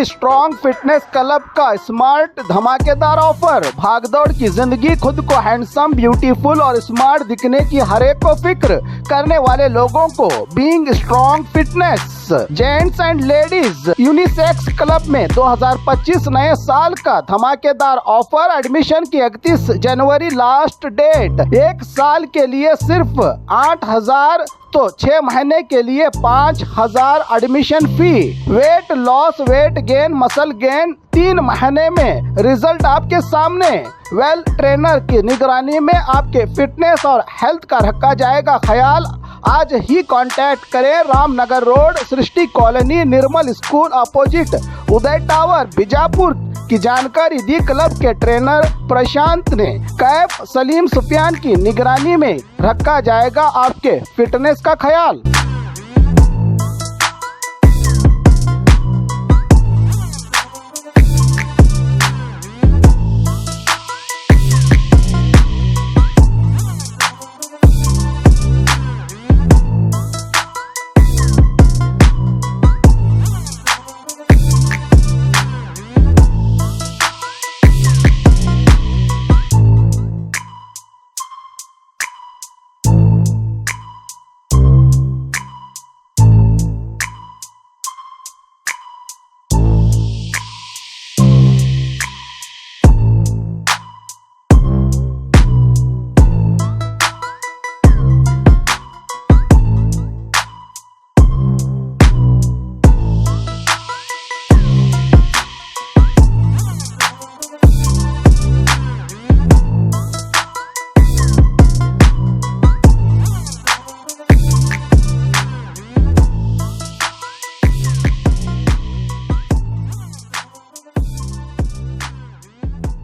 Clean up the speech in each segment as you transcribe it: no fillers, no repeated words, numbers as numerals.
Be strong fitness club का smart धमाकेदार offer. भागदौड़ की जिंदगी, खुद को हैंडसम, ब्यूटीफुल और स्मार्ट दिखने की हर एक को फिक्र करने वाले लोगों को being strong fitness gents and ladies unisex club में 2025 नए साल का धमाकेदार ऑफर। एडमिशन की 31 जनवरी लास्ट डेट। 1 साल के लिए सिर्फ 8,000 तो 6 महीने के लिए 5,000 admission fee. Weight loss, weight gain, muscle gain 3 महीने में रिजल्ट आपके सामने। वेल ट्रेनर की निगरानी में आपके फिटनेस और हेल्थ का रखा जाएगा ख्याल। आज ही कांटेक्ट करें। रामनगर रोड, सृष्टि कॉलोनी, निर्मल स्कूल अपोजिट, उदय टावर, बीजापुर की जानकारी दी क्लब के ट्रेनर प्रशांत ने। कैफ सलीम सुफियान की निगरानी में रखा जाएगा आपके फिटनेस का ख्याल।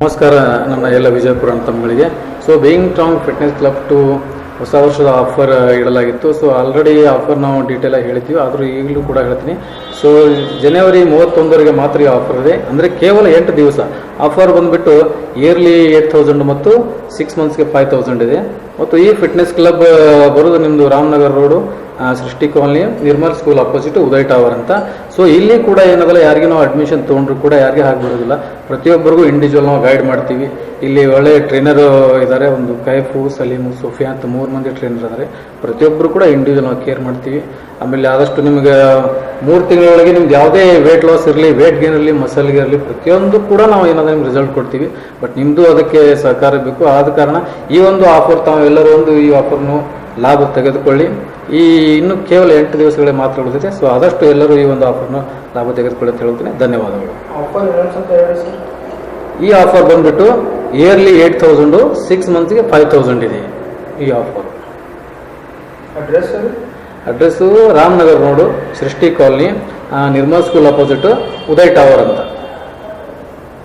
ನಮಸ್ಕಾರ ನನ್ನ ಎಲ್ಲ ವಿಜಯಪುರ ತಮ್ಮಗಳಿಗೆ. So Being Strong Fitness Club ಟು ಹೊಸ ವರ್ಷದ ಆಫರ್ ಇಡಲಾಗಿತ್ತು. ಸೊ ಆಲ್ರೆಡಿ ಆಫರ್ ನಾವು ಡೀಟೇಲ್ ಆಗಿ ಹೇಳ್ತೀವಿ, ಆದರೂ ಈಗಲೂ ಕೂಡ ಹೇಳ್ತೀನಿ. ಸೊ ಜನವರಿ 31 ಮಾತ್ರ ಈ ಆಫರ್ ಇದೆ, ಅಂದರೆ ಕೇವಲ 8 ದಿವಸ ಆಫರ್ ಬಂದುಬಿಟ್ಟು ಇಯರ್ಲಿ 8,000 ಮತ್ತು 6 ಮಂತ್ಸ್ಗೆ 5,000 ಇದೆ. ಮತ್ತು ಈ ಫಿಟ್ನೆಸ್ ಕ್ಲಬ್ ಬರೋದು ನಿಮ್ಮದು ರಾಮನಗರ್ ರೋಡು, ಸೃಷ್ಟಿ colony, Nirmal school opposite, Uday tower ಅಂತ. ಸೊ ಇಲ್ಲಿ ಕೂಡ ಏನದಲ್ಲ, ಯಾರಿಗೆ ನಾವು ಅಡ್ಮಿಷನ್ ತೊಗೊಂಡ್ರು ಕೂಡ ಯಾರಿಗೆ ಆಗಿಬಿಡೋದಿಲ್ಲ, ಪ್ರತಿಯೊಬ್ಬರಿಗೂ ಇಂಡಿವಿಜುವಲ್ ನಾವು ಗೈಡ್ ಮಾಡ್ತೀವಿ. ಇಲ್ಲಿ ಒಳ್ಳೆ ಟ್ರೈನರ್ ಇದ್ದಾರೆ, ಒಂದು ಕೈಫು, ಸಲೀಮು, ಸೋಫಿಯಾ ಅಂತ 3 ಮಂದಿ ಟ್ರೈನರ್ ಇದ್ದಾರೆ. ಪ್ರತಿಯೊಬ್ಬರು ಕೂಡ ಇಂಡಿವಿಜುವಲ್ ನಾವು ಕೇರ್ ಮಾಡ್ತೀವಿ. ಆಮೇಲೆ ಆದಷ್ಟು ನಿಮಗೆ 3 ತಿಂಗಳೊಳಗೆ ನಿಮ್ದು ಯಾವುದೇ ವೇಟ್ ಲಾಸ್ ಇರಲಿ, ವೇಟ್ ಗೇನ್ ಇರಲಿ, ಮಸಲ್ಗೆ ಇರಲಿ, ಪ್ರತಿಯೊಂದು ಕೂಡ ನಾವು ಏನಾದರೂ ನಿಮ್ಗೆ ರಿಸಲ್ಟ್ ಕೊಡ್ತೀವಿ. ಬಟ್ ನಿಮ್ಮದು ಅದಕ್ಕೆ ಸಹಕಾರ ಬೇಕು. ಆದ ಕಾರಣ ಈ ಒಂದು ಆಫರ್ ತಾವೆಲ್ಲರೂ ಈ ಆಫರ್ನು ಲಾಭ ತೆಗೆದುಕೊಳ್ಳಿ. ಇನ್ನು ಕೇವಲ 8 ದಿವಸಗಳೇ ಮಾತ್ರ ಉಳಿದಿದೆ. ಸೊ ಆದಷ್ಟು ಎಲ್ಲರೂ ಈ ಒಂದು ಆಫರ್ನ ಲಾಭ ತೆಗೆದುಕೊಳ್ಳಿ ಅಂತ ಹೇಳ್ತೀನಿ. ಧನ್ಯವಾದಗಳು. ಈ ಆಫರ್ ಬಂದ್ಬಿಟ್ಟು ಇಯರ್ಲಿ 8,000, 6 ಮಂತ್ಸ್ಗೆ 5,000 ಇದೆ ಈ ಆಫರ್. ಅಡ್ರೆಸ್ಸು ರಾಮನಗರ್ ರೋಡು, ಸೃಷ್ಟಿ colony, Nirmal school opposite, Uday tower ಅಂತ.